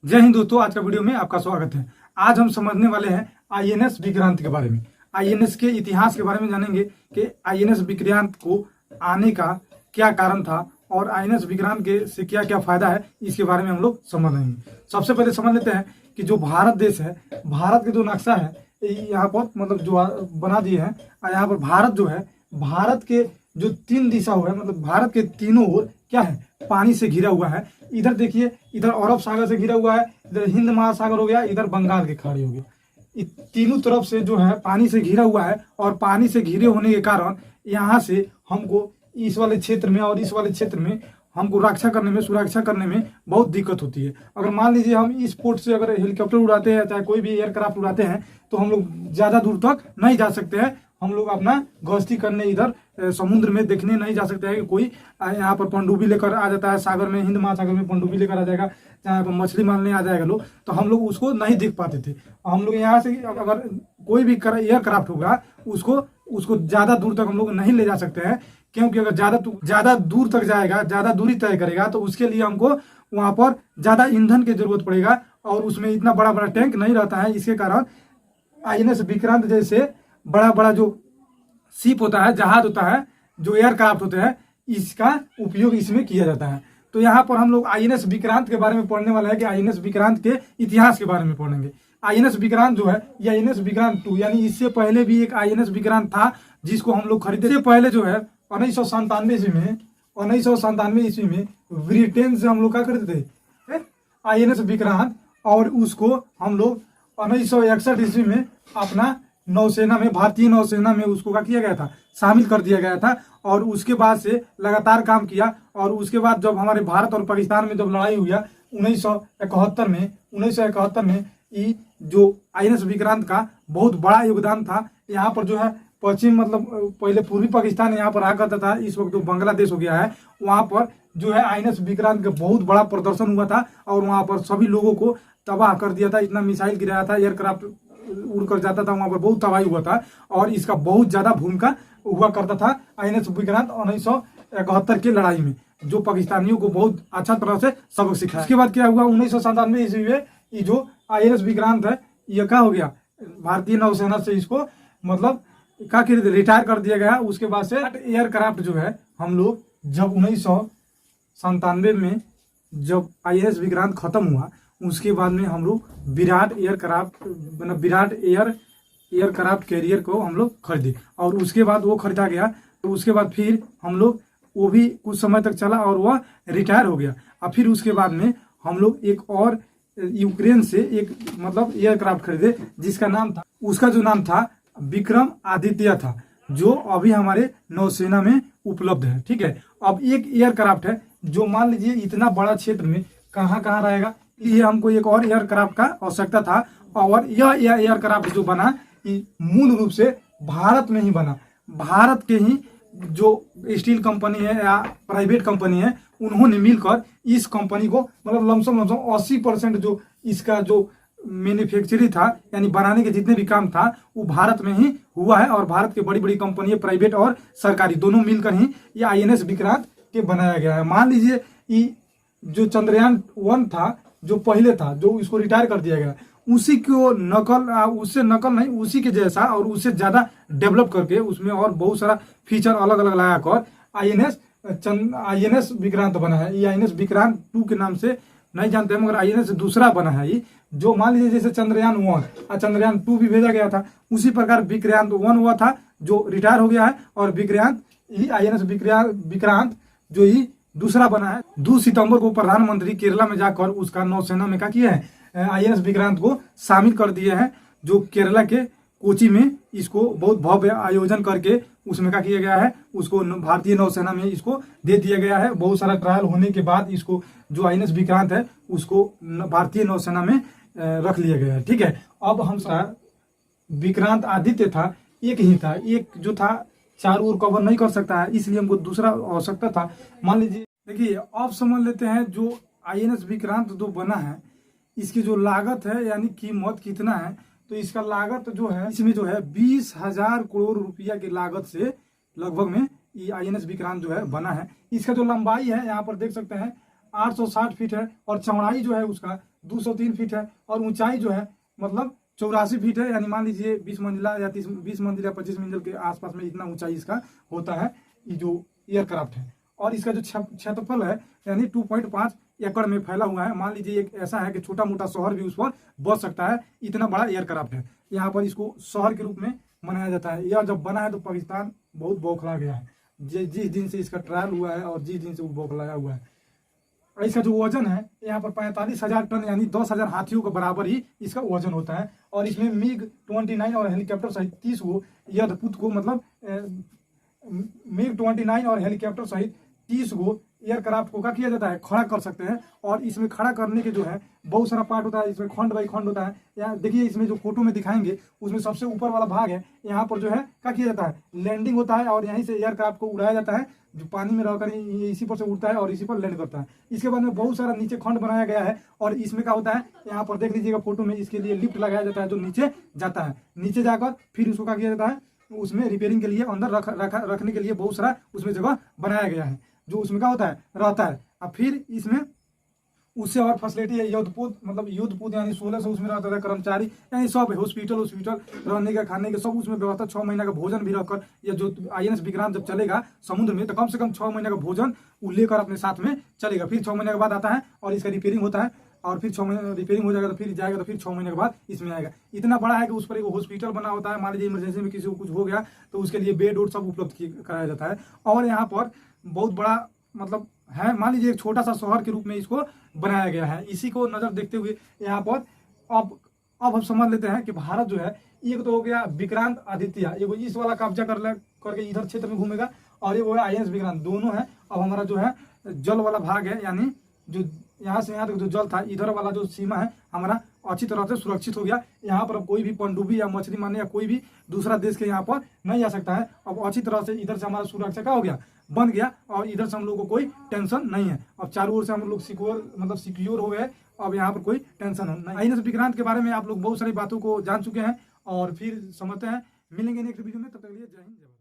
जय हिंद दोस्तों, आज का वीडियो में आपका स्वागत है। आज हम समझने वाले हैं आईएनएस विक्रांत के बारे में। आईएनएस के इतिहास के बारे में जानेंगे कि आईएनएस विक्रांत को आने का क्या कारण था और आईएनएस विक्रांत के से क्या क्या फायदा है, इसके बारे में हम लोग समझ लेंगे। सबसे पहले समझ लेते हैं कि जो भारत देश है, भारत के जो नक्शा है यहाँ पर मतलब जो बना दिए हैं, यहाँ पर भारत जो है, भारत के जो तीन दिशा है, मतलब भारत के तीनों ओर क्या है, पानी से घिरा हुआ है। इधर देखिए, इधर अरब सागर से घिरा हुआ है, इधर हिंद महासागर हो गया, इधर बंगाल की खाड़ी हो गया। तीनों तरफ से जो है पानी से घिरा हुआ है और पानी से घिरे होने के कारण यहाँ से हमको इस वाले क्षेत्र में और इस वाले क्षेत्र में हमको रक्षा करने में, सुरक्षा करने में बहुत दिक्कत होती है। अगर मान लीजिए हम इस पोर्ट से अगर हेलीकॉप्टर उड़ाते हैं, चाहे कोई भी एयरक्राफ्ट उड़ाते हैं, तो हम लोग ज़्यादा दूर तक नहीं जा सकते हैं। हम लोग अपना गश्ती करने इधर समुद्र में देखने नहीं जा सकते हैं कि कोई यहाँ पर पनडुब्बी लेकर आ जाता है सागर में, हिंद महासागर में पनडुब्बी लेकर आ जाएगा, जहाँ पर मछली मारने आ जाएगा लोग, तो हम लोग उसको नहीं देख पाते थे। हम लोग यहाँ से अगर कोई भी एयरक्राफ्ट होगा उसको ज़्यादा दूर तक हम लोग नहीं ले जा सकते हैं, क्योंकि अगर ज़्यादा दूर तक जाएगा, ज़्यादा दूरी तय करेगा, तो उसके लिए हमको वहाँ पर ज़्यादा ईंधन की जरूरत पड़ेगा और उसमें इतना बड़ा बड़ा टैंक नहीं रहता है। इसके कारण आईएनएस विक्रांत जैसे बड़ा बड़ा जो शिप होता है, जहाज होता है, जो एयरक्राफ्ट होते हैं, इसका उपयोग इसमें किया जाता है। तो यहाँ पर हम लोग आईएनएस विक्रांत के बारे में पढ़ने वाले हैं कि आईएनएस विक्रांत के इतिहास के बारे में पढ़ेंगे। आईएनएस विक्रांत जो है, ये आईएनएस विक्रांत 2, यानी इससे पहले भी एक आईएनएस विक्रांत था जिसको हम लोग खरीदे। इससे पहले जो है 1997 ईस्वी में ब्रिटेन से हम लोग क्या खरीदते थे, आईएनएस विक्रांत, और उसको हम लोग 1961 ईस्वी में अपना नौसेना में, भारतीय नौसेना में उसको क्या किया गया था, शामिल कर दिया गया था। और उसके बाद से लगातार काम किया। और उसके बाद जब हमारे भारत और पाकिस्तान में जब लड़ाई हुई 1971 में ये जो आईएनएस विक्रांत का बहुत बड़ा योगदान था। यहाँ पर जो है पश्चिम, मतलब पहले पूर्वी पाकिस्तान यहाँ पर आ करता था, इस वक्त जो बांग्लादेश हो गया है, वहाँ पर जो है आईएनएस विक्रांत का बहुत बड़ा प्रदर्शन हुआ था और वहाँ पर सभी लोगों को तबाह कर दिया था। इतना मिसाइल गिराया था, एयरक्राफ्ट उड़ कर जाता था, वहां पर बहुत तबाही हुआ था और इसका बहुत ज्यादा भूमिका हुआ करता था आईएनएस विक्रांत 1971 की लड़ाई में, जो पाकिस्तानियों को बहुत अच्छा तरह से सबक सिखाया। उसके बाद क्या हुआ, 1997 ईस्वी में ये जो आईएनएस विक्रांत है, ये क्या हो गया, भारतीय नौसेना से इसको मतलब क्या रिटायर कर दिया गया। उसके बाद से एयरक्राफ्ट जो है, हम लोग जब 1997 में जब आईएनएस विक्रांत खत्म हुआ, उसके बाद में हम लोग विराट एयरक्राफ्ट, मतलब विराट एयरक्राफ्ट कैरियर को हम लोग खरीदे। और उसके बाद वो खरीदा गया, तो उसके बाद फिर हम लोग, वो भी कुछ समय तक चला और वह रिटायर हो गया। और फिर उसके बाद में हम लोग एक और यूक्रेन से एक मतलब एयरक्राफ्ट खरीदे, जिसका नाम था, उसका जो नाम था विक्रम आदित्य था, जो अभी हमारे नौसेना में उपलब्ध है। ठीक है, अब एक एयरक्राफ्ट है जो मान लीजिए इतना बड़ा क्षेत्र में कहाँ कहाँ रहेगा, ये हमको एक और एयरक्राफ्ट का आवश्यकता था। और यह एयरक्राफ्ट जो बना, ये मूल रूप से भारत में ही बना। भारत के ही जो स्टील कंपनी है या प्राइवेट कंपनी है, उन्होंने मिलकर इस कंपनी को मतलब लमसम 80% जो इसका जो मैन्युफैक्चरिंग था, यानी बनाने के जितने भी काम था, वो भारत में ही हुआ है। और भारत की बड़ी बड़ी कंपनी, प्राइवेट और सरकारी, दोनों मिलकर ही ये आईएनएस विक्रांत के बनाया गया है। मान लीजिए ये जो चंद्रयान 1 था, जो पहले था, जो इसको रिटायर कर दिया गया, उसी को उससे नकल नहीं, उसी के जैसा और उससे ज्यादा डेवलप करके उसमें और बहुत सारा फीचर अलग अलग लगाकर आईएनएस विक्रांत बना है। ये आईएनएस विक्रांत 2 के नाम से नहीं जानते हैं, मगर आईएनएस दूसरा बना है ये, जो मान लीजिए जैसे चंद्रयान 1 और चंद्रयान 2 भी भेजा गया था, उसी प्रकार विक्रांत 1 हुआ था जो रिटायर हो गया है, और विक्रांत ये आईएनएस विक्रांत जो ये दूसरा बना है। 2 सितंबर को प्रधानमंत्री केरला में जाकर उसका नौसेना में क्या किया है, आईएनएस विक्रांत को शामिल कर दिए हैं, जो केरला के कोची में इसको बहुत भव्य आयोजन करके उसमें क्या किया गया है, उसको भारतीय नौसेना में इसको दे दिया गया है। बहुत सारा ट्रायल होने के बाद इसको जो आईएनएस विक्रांत है, उसको भारतीय नौसेना में रख लिया गया है। ठीक है, अब हम विक्रांत आदित्य था, एक ही था, एक जो था चारों ओर कवर नहीं कर सकता है, इसलिए हमको दूसरा आवश्यकता था। मान लीजिए, देखिए अब समझ लेते हैं जो आईएनएस विक्रांत जो बना है, इसकी जो लागत है यानी कीमत कितना है, तो इसका लागत जो है, इसमें जो है 20,000 करोड़ रुपया की लागत से लगभग में ये आईएनएस विक्रांत जो है बना है। इसका जो लंबाई है, यहाँ पर देख सकते हैं 860 फीट है, और चौड़ाई जो है उसका 203 फीट है और ऊंचाई जो है मतलब 84 फीट है, यानी मान लीजिए 20 मंजिला या 20 मंजिल या 25 मंजिल के आसपास में इतना ऊंचाई इसका होता है ये जो एयरक्राफ्ट है। और इसका जो क्षेत्रफल है यानी 2.5 एकड़ में फैला हुआ है। मान लीजिए एक ऐसा है कि छोटा मोटा शहर भी उस पर बस सकता है, इतना बड़ा एयरक्राफ्ट है। यहाँ पर इसको शहर के रूप में मनाया जाता है। यह जब बना है तो पाकिस्तान बहुत बौखला गया है जिस दिन से इसका ट्रायल हुआ है और जिस दिन से वो बौखलाया हुआ है। इसका जो वजन है यहाँ पर 45,000 टन यानी 10,000 हाथियों के बराबर ही इसका वजन होता है। और इसमें मिग 29 और हेलीकॉप्टर सहित 30 को युद्धपोत को मतलब मिग 29 और हेलीकॉप्टर सहित 30 को एयरक्राफ्ट को क्या किया जाता है, खड़ा कर सकते हैं। और इसमें खड़ा करने के जो है बहुत सारा पार्ट होता है, इसमें खंड बाई खंड होता है। यहाँ देखिए इसमें जो फोटो में दिखाएंगे उसमें सबसे ऊपर वाला भाग है, यहाँ पर जो है क्या किया जाता है, लैंडिंग होता है और यहीं से एयरक्राफ्ट को उड़ाया जाता है जो पानी में रहकर इसी पर से उड़ता है और इसी पर लैंड करता है। इसके बाद में बहुत सारा नीचे खंड बनाया गया है और इसमें क्या होता है, यहाँ पर देख लीजिएगा फोटो में, इसके लिए लिफ्ट लगाया जाता है जो नीचे जाता है। नीचे जाकर फिर उसको क्या किया जाता है, उसमें रिपेयरिंग के लिए अंदर रखने के लिए बहुत सारा उसमें जगह बनाया गया है जो उसमें क्या होता है, रहता है। अब फिर इसमें उससे और फैसिलिटी है युद्धपोत, मतलब युद्धपोत यानी 1600 उसमें रहता है कर्मचारी, यानी सब हॉस्पिटल रहने का खाने का सब उसमें व्यवस्था। 6 महीना का भोजन भी रखकर, या जो INS विक्रांत जब चलेगा समुद्र में तो कम से कम 6 महीने का भोजन वो लेकर अपने साथ में चलेगा। फिर 6 महीने के बाद आता है और इसका रिपेयरिंग होता है और फिर 6 महीने रिपेयरिंग हो जाएगा तो फिर जाएगा तो फिर 6 महीने के बाद इसमें आएगा। इतना बड़ा है कि उस पर एक हॉस्पिटल बना होता है। मान लीजिए इमरजेंसी में किसी को कुछ हो गया तो उसके लिए बेड वोड सब उपलब्ध कराया जाता है। और यहाँ पर बहुत बड़ा मतलब है, मान लीजिए एक छोटा सा शहर के रूप में इसको बनाया गया है। इसी को नजर देखते हुए यहाँ पर अब हम समझ लेते हैं कि भारत जो है, एक तो हो गया विक्रांत आदित्य, एगो इस वाला कब्जा करके इधर क्षेत्र में घूमेगा और ये वो है INS विक्रांत, दोनों है। अब हमारा जो है जल वाला भाग है, यानी जो यहाँ से यहाँ तक जो जल था इधर वाला जो सीमा है हमारा अच्छी तरह से सुरक्षित हो गया। यहाँ पर अब कोई भी पनडुब्बी या मछली मारने या कोई भी दूसरा देश के यहाँ पर नहीं आ सकता है। अब अच्छी तरह से इधर से हमारा सुरक्षा का हो गया, बन गया और इधर से हम लोग को कोई टेंशन नहीं है। अब चारों ओर से हम लोग सिक्योर हो गए। अब यहाँ पर कोई टेंशन नहीं। INS विक्रांत के बारे में आप लोग बहुत सारी बातों को जान चुके हैं और फिर समझते हैं। मिलेंगे नेक्स्ट वीडियो में, तब तक के लिए जय हिंद।